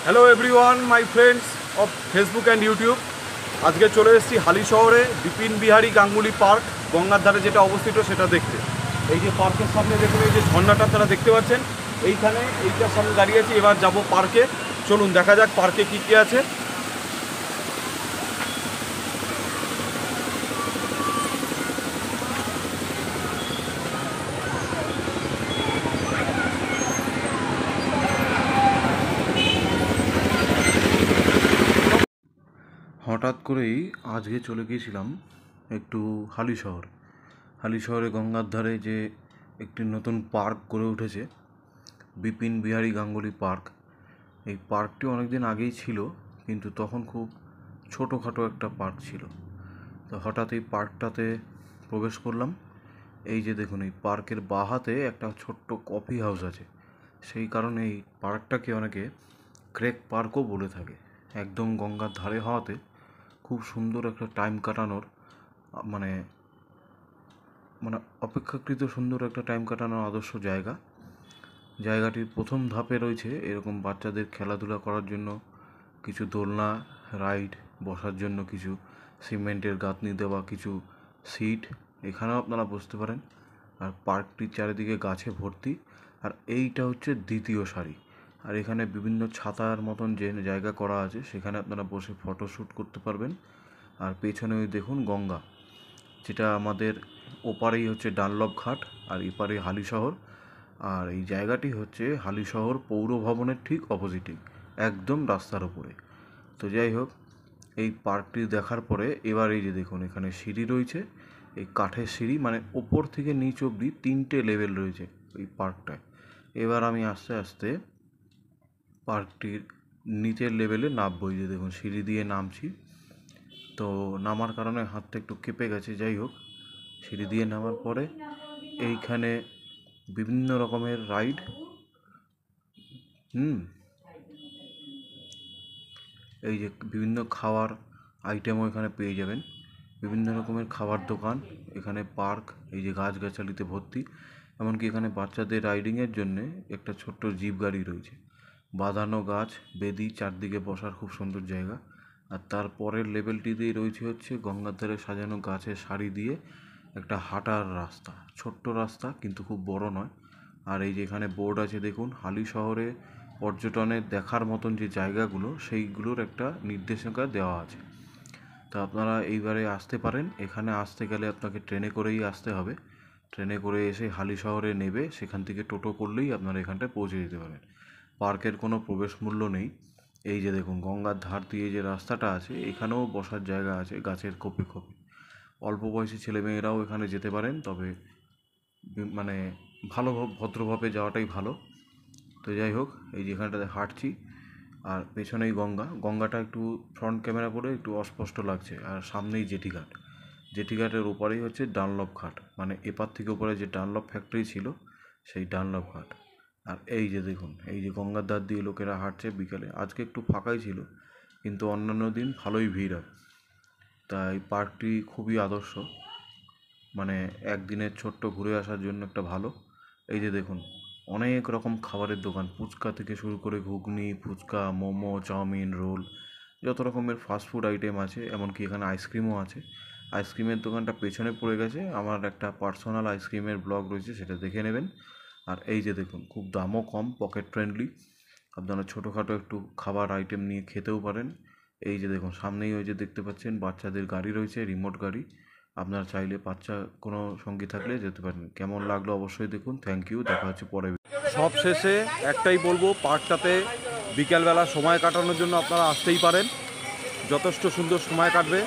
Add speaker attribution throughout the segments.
Speaker 1: Hello everyone my friends of Facebook and YouTube. আজকে চলে এসেছি হালি শহরে বিপিন বিহারী গাঙ্গুলি পার্ক, গঙ্গার ধারে যেটা অবস্থিত সেটা দেখতে। এই যে পার্কের সামনে দেখুন, এই যে ঝর্ণাটা আপনারা দেখতে পাচ্ছেন, এইটার সামনে দাঁড়িয়ে আছি। এবার যাব পার্কে, চলুন দেখা যাক পার্কে কী কী আছে। হঠাৎ করেই আজকে চলে গিয়েছিলাম একটু হালি শহরে গঙ্গার ধারে যে একটি নতুন পার্ক গড়ে উঠেছে, বিপিন বিহারী গাঙ্গুলি পার্ক। এই পার্কটি অনেক দিন আগেই ছিল, কিন্তু তখন খুব ছোটোখাটো একটা পার্ক ছিল। তো হঠাৎ এই পার্কটাতে প্রবেশ করলাম। এই যে দেখুন, এই পার্কের বাঁ হাতে একটা ছোট্ট কফি হাউস আছে। সেই কারণে এই পার্কটাকে অনেকে ক্রেক পার্কও বলে থাকে। একদম গঙ্গার ধারে হওয়াতে খুব সুন্দর একটা টাইম কাটানোর মানে মানে অপেক্ষাকৃত সুন্দর একটা টাইম কাটানোর আদর্শ জায়গাটির প্রথম ধাপে রয়েছে এরকম বাচ্চাদের খেলাধুলা করার জন্য কিছু দোলনা, রাইড, বসার জন্য কিছু সিমেন্টের গাঁথনি দেওয়া কিছু সিট, এখানেও আপনারা বসতে পারেন। আর পার্কটির চারিদিকে গাছে ভর্তি। আর এইটা হচ্ছে দ্বিতীয় সারি। আর এখানে বিভিন্ন ছাতার মতন যে জায়গা করা আছে, সেখানে আপনারা বসে ফটোশ্যুট করতে পারবেন। আর পেছনে ওই দেখুন গঙ্গা, যেটা আমাদের ওপারেই হচ্ছে ডানলপ ঘাট আর এপারে হালি শহর। আর এই জায়গাটি হচ্ছে হালি শহর পৌর ভবনের ঠিক অপোজিটে, একদম রাস্তার উপরে। তো যাই হোক, এই পার্কটি দেখার পরে এবার এই যে দেখুন, এখানে সিঁড়ি রয়েছে, এই কাঠের সিঁড়ি, মানে ওপর থেকে নিচ অবধি 3টে লেভেল রয়েছে এই পার্কটায়। এবার আমি আস্তে আস্তে পার্কটির নিচের লেভেলে নামবো। এই যে দেখুন, সিঁড়ি দিয়ে নামছি। তো নামার কারণে হাতটা একটু কেঁপে গেছে। যাই হোক, সিঁড়ি দিয়ে নামার পরে এইখানে বিভিন্ন রকমের রাইড, এই যে বিভিন্ন খাওয়ার আইটেমও এখানে পেয়ে যাবেন। বিভিন্ন রকমের খাবার দোকান, এখানে পার্ক, এই যে গাছগাছালিতে ভর্তি। এমনকি এখানে বাচ্চাদের রাইডিংয়ের জন্যে একটা ছোট্ট জিপ গাড়ি রয়েছে, বাঁধানো গাছ, বেদি, চারদিকে বসার খুব সুন্দর জায়গা। আর তারপরের লেভেলটিতেই রয়েছে হচ্ছে গঙ্গার ধারে সাজানো গাছের সারি দিয়ে একটা হাঁটার রাস্তা, ছোট্ট রাস্তা কিন্তু খুব বড় নয়। আর এই যে এখানে বোর্ড আছে দেখুন, হালি শহরে পর্যটনের দেখার মতন যে জায়গাগুলো, সেইগুলোর একটা নির্দেশিকা দেওয়া আছে। তো আপনারা এইবারে আসতে পারেন। এখানে আসতে গেলে আপনাকে ট্রেনে করেই আসতে হবে। ট্রেনে করে এসে হালি শহরে নেবে, সেখান থেকে টোটো করলেই আপনারা এখানটায় পৌঁছে যেতে পারেন। পার্কের কোনো প্রবেশ মূল্য নেই। এই যে দেখুন, গঙ্গার ধার দিয়ে যে রাস্তাটা আছে, এখানেও বসার জায়গা আছে গাছের কোপে কোপে। অল্প বয়সী ছেলেমেয়েরাও এখানে যেতে পারেন, তবে মানে ভালো ভদ্রভাবে যাওয়াটাই ভালো। তো যাই হোক, এই যে এখানটাতে হাঁটছি আর পেছনেই গঙ্গাটা একটু ফ্রন্ট ক্যামেরা করে একটু অস্পষ্ট লাগছে। আর সামনেই জেটিঘাটের ওপারেই হচ্ছে ডানলপ ঘাট, মানে এপার থেকে ওপারে যে ডানলপ ফ্যাক্টরি ছিল, সেই ডানলপ ঘাট। আর এই যে দেখুন, এই যে গঙ্গার ধার দিয়ে লোকেরা হাঁটছে বিকালে। আজকে একটু ফাঁকাই ছিল, কিন্তু অন্যান্য দিন ভালোই ভিড় হয়। তাই পার্কটি খুবই আদর্শ, মানে একদিনের ছোট্ট ঘুরে আসার জন্য একটা ভালো। এই যে দেখুন, অনেক রকম খাবারের দোকান, ফুচকা থেকে শুরু করে ঘুগনি, ফুচকা, মোমো, চাউমিন, রোল, যত রকমের ফাস্টফুড আইটেম আছে। এমনকি এখানে আইসক্রিমও আছে। আইসক্রিমের দোকানটা পেছনে পড়ে গেছে, আমার একটা পার্সোনাল আইসক্রিমের ব্লগ রয়েছে, সেটা দেখে নেবেন। আর এই যে দেখুন, খুব দামও কম, পকেট ফ্রেন্ডলি। আপনারা ছোটোখাটো একটু খাবার আইটেম নিয়ে খেতেও পারেন। এই যে দেখুন, সামনেই ওই যে দেখতে পাচ্ছেন বাচ্চাদের গাড়ি রয়েছে, রিমোট গাড়ি। আপনারা চাইলে বাচ্চা কোনো সঙ্গী থাকলে যেতে পারেন। কেমন লাগলো অবশ্যই দেখুন। থ্যাংক ইউ, দেখা হচ্ছে পরে। সব শেষে একটাই বলবো, পার্কটাতে বিকেলবেলা সময় কাটানোর জন্য আপনারা আসতেই পারেন। যথেষ্ট সুন্দর সময় কাটবে,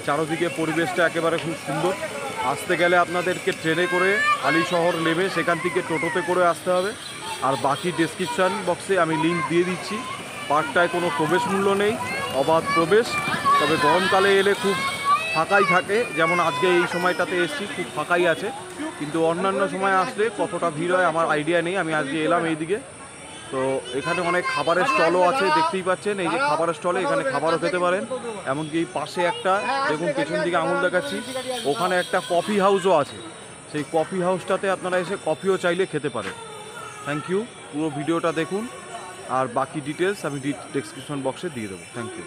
Speaker 1: চারদিকে পরিবেশটা একেবারে খুব সুন্দর। আসতে গেলে আপনাদেরকে ট্রেনে করে হালি শহর নেমে সেখান থেকে টোটোতে করে আসতে হবে। আর বাকি ডেসক্রিপশান বক্সে আমি লিঙ্ক দিয়ে দিচ্ছি। পার্কটায় কোনো প্রবেশ মূল্য নেই, অবাধ প্রবেশ। তবে গরমকালে এলে খুব ফাঁকাই থাকে, যেমন আজকে এই সময়টাতে এসেছি খুব ফাঁকাই আছে। কিন্তু অন্যান্য সময় আসলে কতটা ভিড় হয় আমার আইডিয়া নেই। আমি আজকে এলাম এইদিকে। তো এখানে অনেক খাবারের স্টলও আছে, দেখতেই পাচ্ছেন। এই যে খাবারের স্টলে, এখানে খাবারও খেতে পারেন। এমনকি এই পাশে একটা দেখুন, পেছন দিকে আঙুল দেখাচ্ছি, ওখানে একটা কফি হাউসও আছে। সেই কফি হাউসটাতে আপনারা এসে কফিও চাইলে খেতে পারেন। থ্যাংক ইউ, পুরো ভিডিওটা দেখুন। আর বাকি ডিটেলস আমি ডেসক্রিপশন বক্সে দিয়ে দেবো। Thank you.